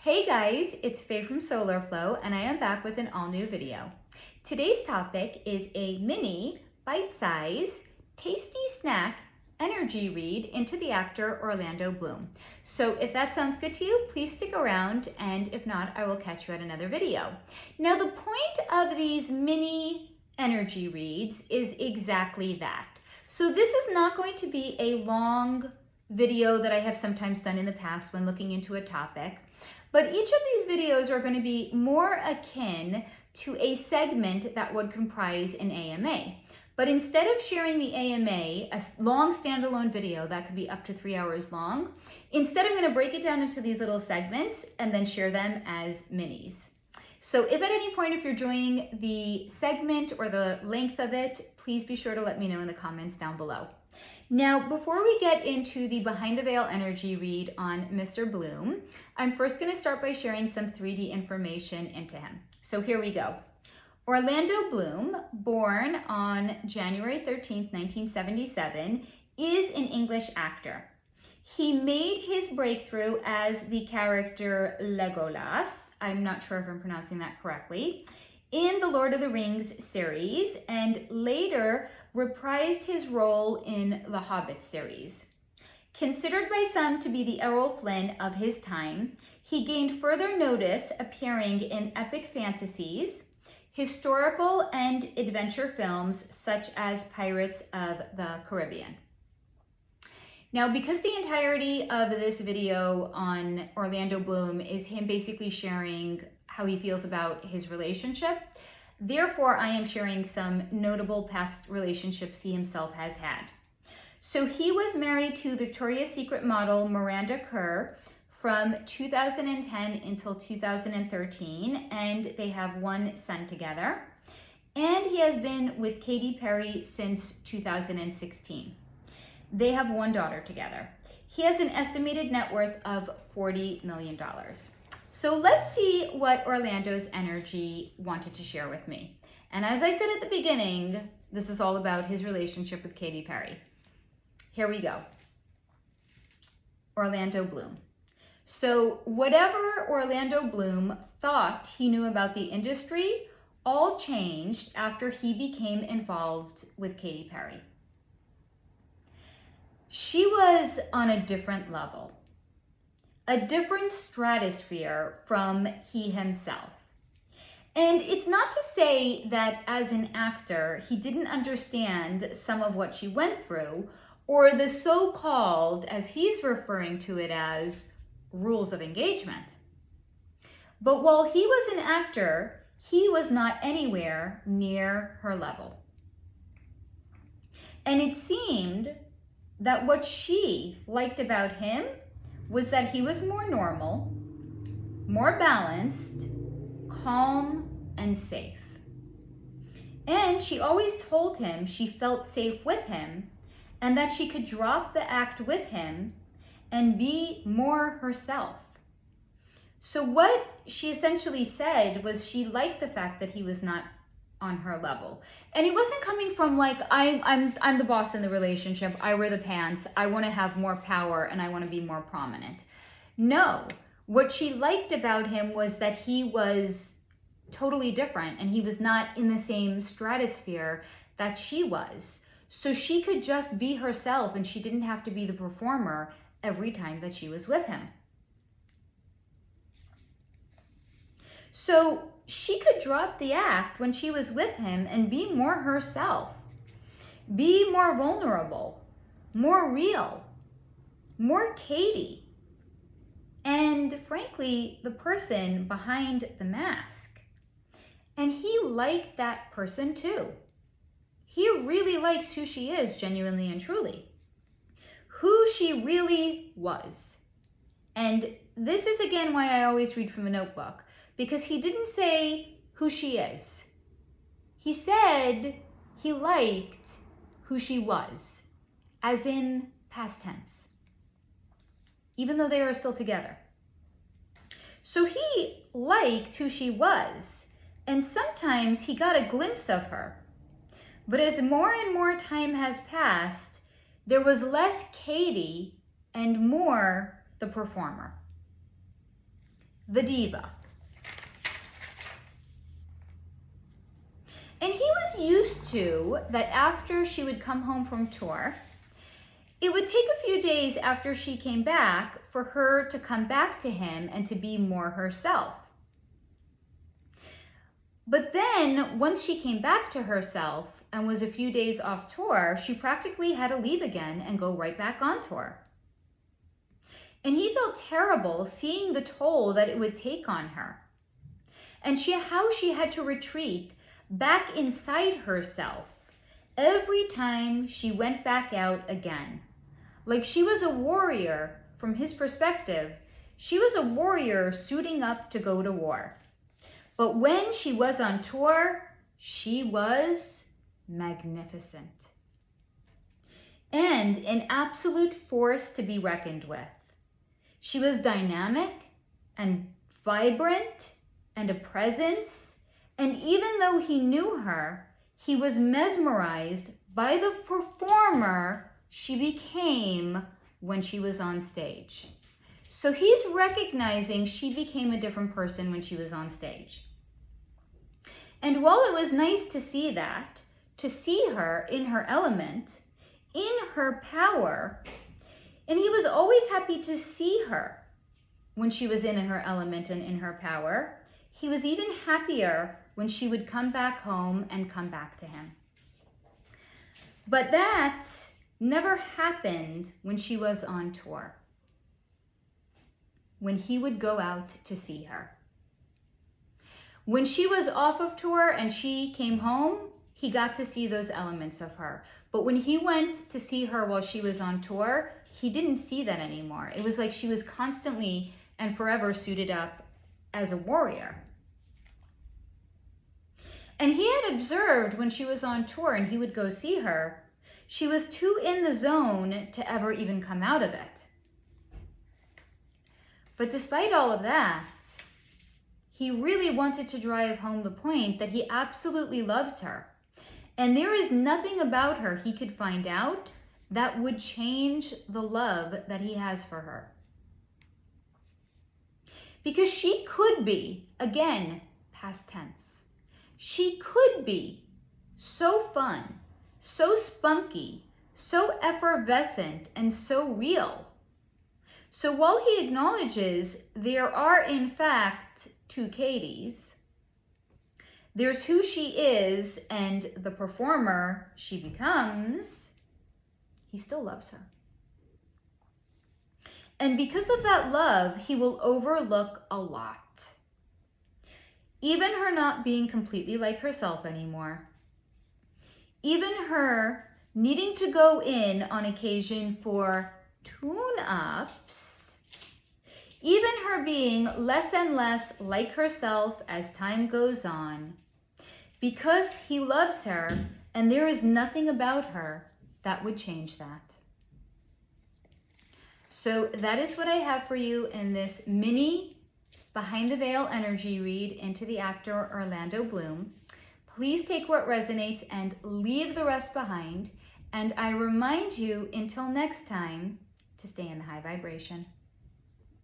Hey guys, it's Faye from Solar Flow and I am back with an all new video. Today's topic is a mini, bite-size, tasty snack energy read into the actor Orlando Bloom. So if that sounds good to you, please stick around, and if not, I will catch you at another video. Now the point of these mini energy reads is exactly that. So this is not going to be a long video that I have sometimes done in the past when looking into a topic. But each of these videos are going to be more akin to a segment that would comprise an AMA. But instead of sharing the AMA, a long standalone video that could be up to 3 hours long, instead I'm going to break it down into these little segments and then share them as minis. So if at any point, if you're enjoying the segment or the length of it, please be sure to let me know in the comments down below. Now, before we get into the behind the veil energy read on Mr. Bloom, I'm first going to start by sharing some 3D information into him. So here we go. Orlando Bloom, born on January 13th, 1977, is an English actor. He made his breakthrough as the character Legolas, I'm not sure if I'm pronouncing that correctly, in the Lord of the Rings series, and later reprised his role in the Hobbit series. Considered by some to be the Errol Flynn of his time, he gained further notice appearing in epic fantasies, historical and adventure films such as Pirates of the Caribbean. Now, because the entirety of this video on Orlando Bloom is him basically sharing how he feels about his relationship, therefore I am sharing some notable past relationships he himself has had. So he was married to Victoria's Secret model Miranda Kerr from 2010 until 2013, and they have one son together. And he has been with Katy Perry since 2016. They have one daughter together. He has an estimated net worth of $40 million. So let's see what Orlando's energy wanted to share with me. And as I said at the beginning, this is all about his relationship with Katy Perry. Here we go. Orlando Bloom. So whatever Orlando Bloom thought he knew about the industry all changed after he became involved with Katy Perry. She was on a different level, a different stratosphere from he himself. And it's not to say that as an actor, he didn't understand some of what she went through, or the so-called, as he's referring to it as, rules of engagement. But while he was an actor, he was not anywhere near her level. And it seemed that what she liked about him was that he was more normal, more balanced, calm, and safe. And she always told him she felt safe with him and that she could drop the act with him and be more herself. So what she essentially said was she liked the fact that he was not on her level. And it wasn't coming from like, I'm the boss in the relationship, I wear the pants, I want to have more power and I want to be more prominent. No, what she liked about him was that he was totally different and he was not in the same stratosphere that she was. So she could just be herself and she didn't have to be the performer every time that she was with him. So she could drop the act when she was with him and be more herself, be more vulnerable, more real, more Katy, and frankly, the person behind the mask. And he liked that person too. He really likes who she is, genuinely and truly, who she really was. And this is again why I always read from a notebook, because he didn't say who she is. He said he liked who she was, as in past tense, even though they are still together. So he liked who she was, and sometimes he got a glimpse of her. But as more and more time has passed, there was less Katy and more the performer. the diva. And he was used to that after she would come home from tour, it would take a few days after she came back for her to come back to him and to be more herself. But then once she came back to herself and was a few days off tour, she practically had to leave again and go right back on tour. And he felt terrible seeing the toll that it would take on her. And how she had to retreat back inside herself every time she went back out again. Like she was a warrior from his perspective. She was a warrior suiting up to go to war. But when she was on tour, she was magnificent and an absolute force to be reckoned with. She was dynamic and vibrant and a presence. And even though he knew her, he was mesmerized by the performer she became when she was on stage. So he's recognizing she became a different person when she was on stage. And while it was nice to see that, to see her in her element, in her power, and he was always happy to see her when she was in her element and in her power, he was even happier when she would come back home and come back to him. But that never happened when she was on tour, when he would go out to see her. When she was off of tour and she came home, he got to see those elements of her. But when he went to see her while she was on tour, he didn't see that anymore. It was like she was constantly and forever suited up as a warrior. And he had observed when she was on tour and he would go see her, she was too in the zone to ever even come out of it. But despite all of that, he really wanted to drive home the point that he absolutely loves her. And there is nothing about her he could find out that would change the love that he has for her. Because she could be, again, past tense, she could be so fun, so spunky, so effervescent, and so real. So while he acknowledges there are in fact two Katys, there's who she is and the performer she becomes, he still loves her. And because of that love, he will overlook a lot. Even her not being completely like herself anymore. Even her needing to go in on occasion for tune-ups. Even her being less and less like herself as time goes on. Because he loves her and there is nothing about her that would change that. So that is what I have for you in this mini Behind the Veil energy read into the actor Orlando Bloom. Please take what resonates and leave the rest behind. And I remind you, until next time, to stay in the high vibration.